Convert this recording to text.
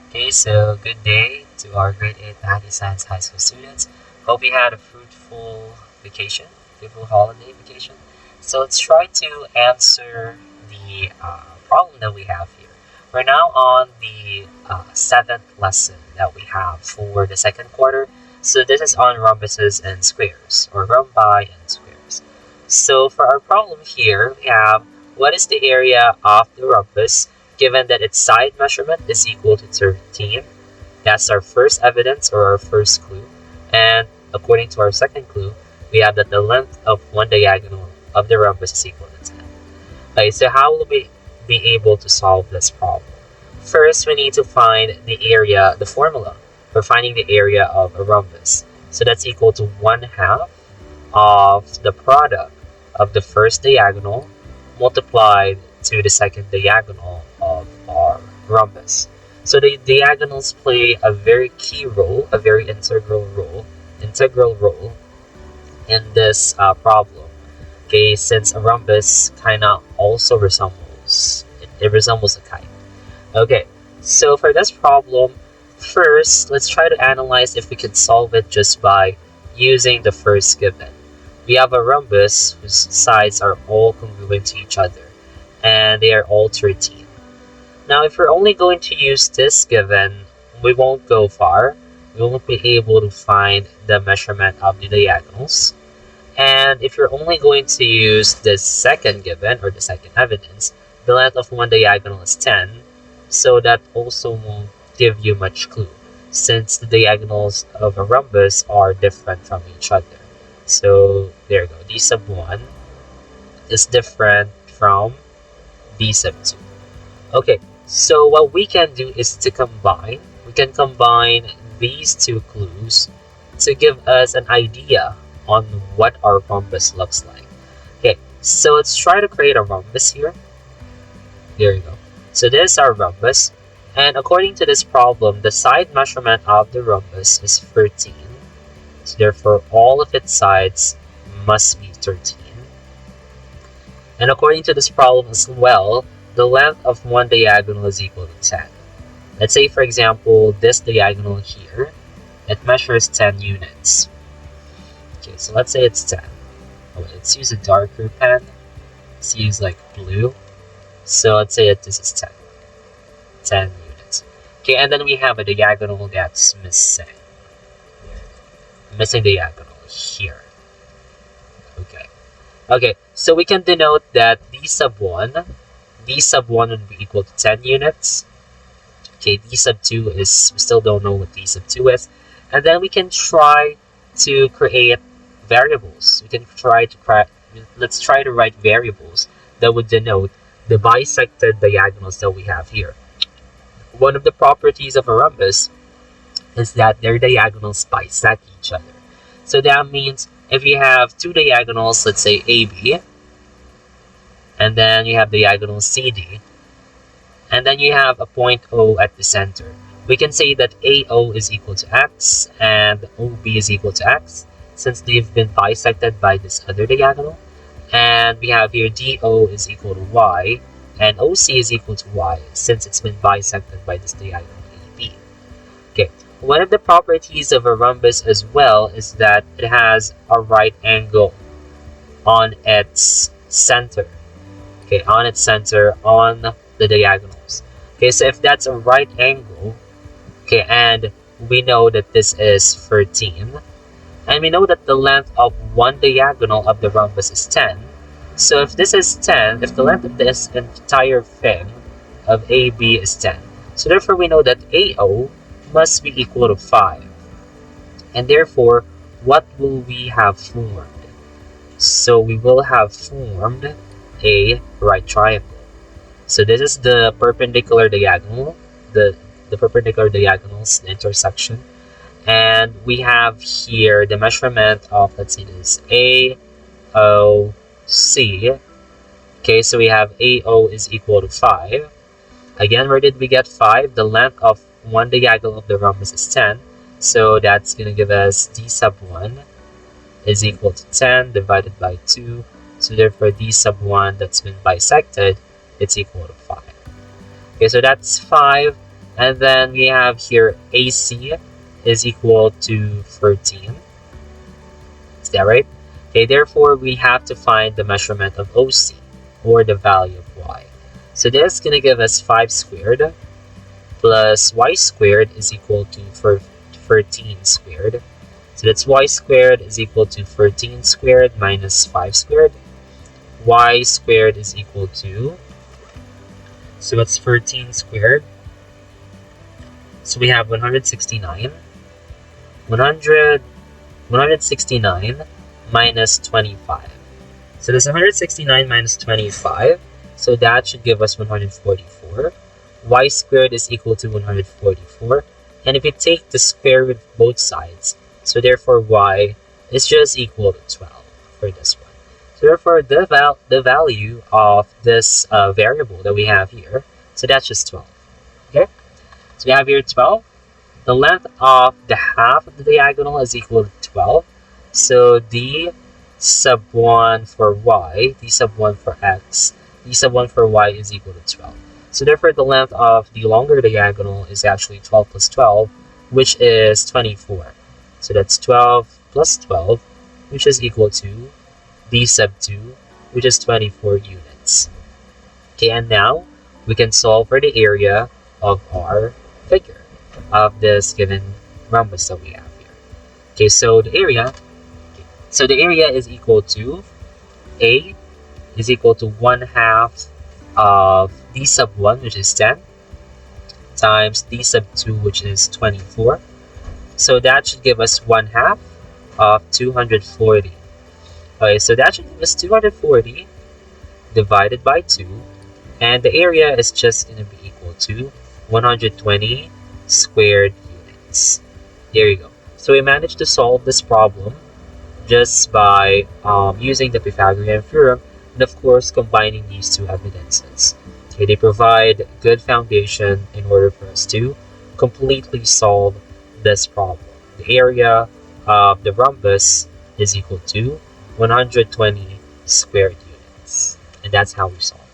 Okay, so good day to our grade 8 Math and Science High School students. Hope you had a fruitful vacation, beautiful holiday vacation. So let's try to answer the problem that we have here. We're now on the seventh lesson that we have for the second quarter. So this is on rhombuses and squares, or rhombi and squares. So for our problem here, we have what is the area of the rhombus given that its side measurement is equal to 13. That's our first evidence or our first clue. And according to our second clue, we have that the length of one diagonal of the rhombus is equal to 10. Okay, so how will we be able to solve this problem? First, we need to find the area, the formula for finding the area of a rhombus. So that's equal to 1/2 of the product of the first diagonal multiplied to the second diagonal of our rhombus. So the diagonals play a very key role, a very integral role in this problem. Okay, since a rhombus kind of also resembles, it resembles a kite. Okay, so for this problem, first, let's try to analyze if we can solve it just by using the first given. We have a rhombus whose sides are all congruent to each other, and they are all 13. Now, if we're only going to use this given, we won't go far. We won't be able to find the measurement of the diagonals. And if you're only going to use this second given, or the second evidence, the length of one diagonal is 10, so that also won't give you much clue, since the diagonals of a rhombus are different from each other. So there you go. D sub 1 is different from D sub 2. Okay, so what we can do is to combine. We can combine these two clues to give us an idea on what our rhombus looks like. Okay, so let's try to create a rhombus here. There you go. So this is our rhombus. And according to this problem, the side measurement of the rhombus is 13. So therefore, all of its sides must be 13. And according to this problem as well, the length of one diagonal is equal to 10. Let's say, for example, this diagonal here, it measures 10 units. Okay, so let's say it's 10. Oh, let's use a darker pen. Let's use like blue. So let's say that this is 10. 10 units. Okay, and then we have a diagonal that's missing. Missing diagonal here. Okay, so we can denote that D sub 1 would be equal to 10 units. Okay, D sub 2 is, we still don't know what D sub 2 is. And then we can try to create variables. Let's try to write variables that would denote the bisected diagonals that we have here. One of the properties of a rhombus is that their diagonals bisect each other. So that means if you have two diagonals, let's say AB, and then you have diagonal CD, and then you have a point O at the center, we can say that AO is equal to X and OB is equal to X, since they've been bisected by this other diagonal. And we have here DO is equal to Y, and OC is equal to Y, since it's been bisected by this diagonal AB. Okay, one of the properties of a rhombus as well is that it has a right angle on its center. Okay, on its center on the diagonals. Okay, so if that's a right angle, okay, and we know that this is 13, and we know that the length of one diagonal of the rhombus is 10. So if this is 10, if the length of this entire thing of AB is 10, so therefore we know that AO must be equal to 5. And therefore, what will we have formed? So we will have formed a right triangle. So this is the perpendicular diagonal, the perpendicular diagonals, the intersection. And we have here the measurement of, let's see, this AOC. Okay, so we have AO is equal to 5. Again, where did we get 5? The length of one diagonal of the rhombus is 10. So that's going to give us D sub 1 is equal to 10 divided by 2. So therefore, D sub 1 that's been bisected, it's equal to 5. Okay, so that's 5. And then we have here AC is equal to 13. Is that right? Okay, therefore we have to find the measurement of OC, or the value of y. So this is going to give us 5 squared plus y squared is equal to 13 squared. So that's y squared is equal to 13 squared minus 5 squared. Y squared is equal to, so that's 13 squared. So we have 169. 169 minus 25. So that's 169 minus 25. So that should give us 144. Y squared is equal to 144. And if you take the square root of both sides, so therefore y is just equal to 12 for this one. So therefore the value of this variable that we have here, so that's just 12. Okay? So we have here 12. The length of the half of the diagonal is equal to 12. So d sub 1 for y, d sub 1 for x, d sub 1 for y is equal to 12. So therefore the length of the longer diagonal is actually 12 plus 12, which is 24. So that's 12 plus 12, which is equal to d sub 2, which is 24 units. Okay, and now we can solve for the area of our figure of this given rhombus that we have here. Okay, so the area is equal to A is equal to 1/2 of d sub 1, which is 10, times d sub 2, which is 24. So that should give us 1/2 of 240. Okay, so that should give us 240 divided by 2, and the area is just going to be equal to 120 squared units. There you go. So we managed to solve this problem just by using the Pythagorean theorem, and of course combining these two evidences. Okay, they provide good foundation in order for us to completely solve this problem. The area of the rhombus is equal to 120 squared units, and that's how we solve.